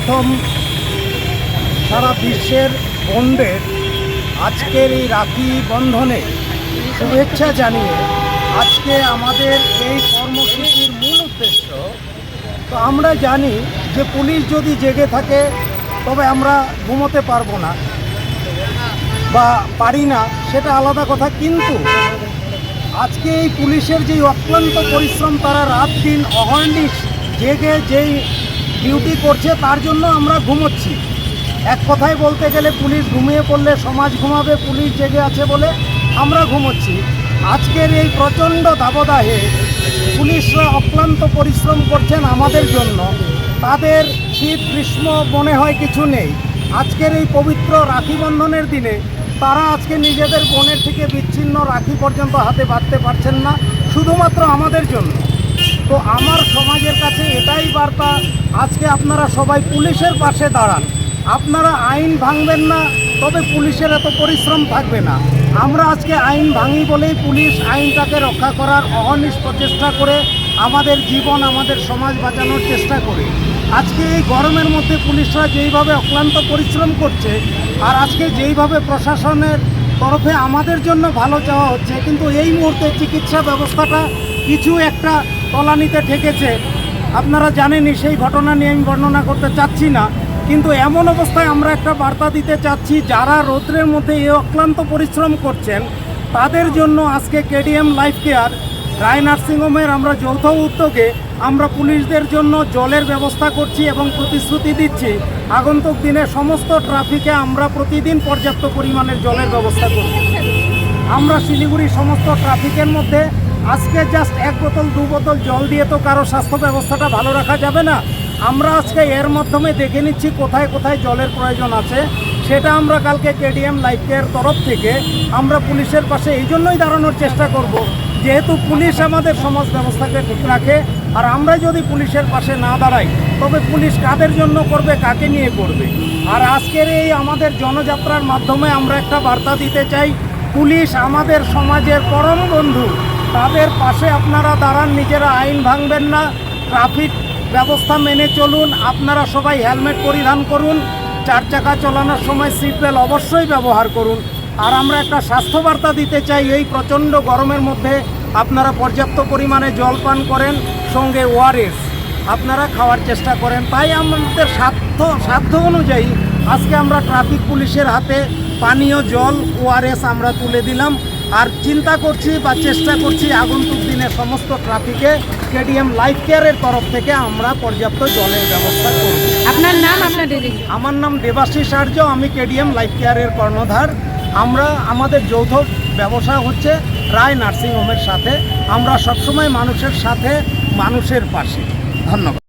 প্রথম সারা বিশ্বের বোনদের আজকের এই রাখি বন্ধনে শুভেচ্ছা জানিয়ে আজকে আমাদের এই কর্মসূচির মূল উদ্দেশ্য। তো আমরা জানি যে পুলিশ যদি জেগে থাকে তবে আমরা ঘুমোতে পারবো না বা পারি না, সেটা আলাদা কথা, কিন্তু আজকে এই পুলিশের যেই অক্লান্ত পরিশ্রম, তারা রাত দিন অহর্নিশ জেগে যেই ডিউটি করছে তার জন্য আমরা ঘুমোচ্ছি। এক কথায় বলতে গেলে পুলিশ ঘুমিয়ে পড়লে সমাজ ঘুমাবে, পুলিশ জেগে আছে বলে আমরা ঘুমোচ্ছি। আজকের এই প্রচণ্ড দাবদাহে পুলিশরা অক্লান্ত পরিশ্রম করছেন আমাদের জন্য। তাদের শীত গ্রীষ্ম মনে হয় কিছু নেই। আজকের এই পবিত্র রাখি বন্ধনের দিনে তারা আজকে নিজেদের বোনের থেকে বিচ্ছিন্ন রাখি পর্যন্ত হাতে বাঁধতে পারছেন না, শুধুমাত্র আমাদের জন্য। তো আমার সমাজের কাছে এটাই বার্তা, আজকে আপনারা সবাই পুলিশের পাশে দাঁড়ান। আপনারা আইন ভাঙবেন না, তবে পুলিশের এত পরিশ্রম থাকবে না। আমরা আজকে আইন ভাঙি বলেই পুলিশ আইনটাকে রক্ষা করার অহর্নিশ প্রচেষ্টা করে আমাদের জীবন, আমাদের সমাজ বাঁচানোর চেষ্টা করে। আজকে এই গরমের মধ্যে পুলিশরা যেইভাবে অক্লান্ত পরিশ্রম করছে, আর আজকে যেইভাবে প্রশাসনের তরফে আমাদের জন্য ভালো চাওয়া হচ্ছে, কিন্তু এই মুহূর্তে চিকিৎসা ব্যবস্থাটা কিছু একটা তলানিতে ঠেকেছে। আপনারা জানেনই, সেই ঘটনা নিয়ে আমি বর্ণনা করতে চাচ্ছি না, কিন্তু এমন অবস্থায় আমরা একটা বার্তা দিতে চাচ্ছি, যারা রৌদ্রের মধ্যে এই অক্লান্ত পরিশ্রম করছেন তাদের জন্য আজকে কেডিএম লাইফ কেয়ার রায় নার্সিংহোমের আমরা যৌথ উদ্যোগে আমরা পুলিশদের জন্য জলের ব্যবস্থা করছি এবং প্রতিশ্রুতি দিচ্ছি আগন্তুক দিনে সমস্ত ট্রাফিকে আমরা প্রতিদিন পর্যাপ্ত পরিমাণের জলের ব্যবস্থা করব। আমরা শিলিগুড়ির সমস্ত ট্রাফিকের মধ্যে আজকে জাস্ট 1 বোতল 2 বোতল জল দিয়ে তো কারো স্বাস্থ্য ব্যবস্থাটা ভালো রাখা যাবে না। আমরা আজকে এর মাধ্যমে দেখে নিচ্ছি কোথায় কোথায় জলের প্রয়োজন আছে। সেটা আমরা কালকে কেডিএম লাইফ কেয়ার তরফ থেকে আমরা পুলিশের পাশে এই জন্যই দাঁড়ানোর চেষ্টা করব, যেহেতু পুলিশ আমাদের সমাজ ব্যবস্থাকে ঠিক রাখে। আর আমরা যদি পুলিশের পাশে না দাঁড়াই, তবে পুলিশ কাদের জন্য করবে, কাকে নিয়ে করবে? আর আজকের এই আমাদের জনযাত্রার মাধ্যমে আমরা একটা বার্তা দিতে চাই, পুলিশ আমাদের সমাজের পরম বন্ধু। তাদের পাশে আপনারা দাঁড়ান, নিজেরা আইন ভাঙবেন না, ট্রাফিক ব্যবস্থা মেনে চলুন। আপনারা সবাই হেলমেট পরিধান করুন, 4 চাকা চালানোর সময় সিট বেল্ট অবশ্যই ব্যবহার করুন। আর আমরা একটা স্বাস্থ্য বার্তা দিতে চাই, এই প্রচণ্ড গরমের মধ্যে আপনারা পর্যাপ্ত পরিমাণে জল পান করেন, সঙ্গে ওআরএস আপনারা খাওয়ার চেষ্টা করেন। তাই আমাদের সাধ্য অনুযায়ী আজকে আমরা ট্রাফিক পুলিশের হাতে পানীয় জল, ওআরএস আমরা তুলে দিলাম। আর চিন্তা করছি বা চেষ্টা করছি আগন্তুক দিনে সমস্ত ট্রাফিকে কেডিএম লাইফ কেয়ারের তরফ থেকে আমরা পর্যাপ্ত জলের ব্যবস্থা করব। আপনার নাম? আমার নাম দেবাশিস আর্য, আমি কেডিএম লাইফ কেয়ারের কর্ণধার। আমরা আমাদের যৌথ ব্যবসা হচ্ছে রায় নার্সিংহোমের সাথে। আমরা সবসময় মানুষের সাথে, মানুষের পাশে। ধন্যবাদ।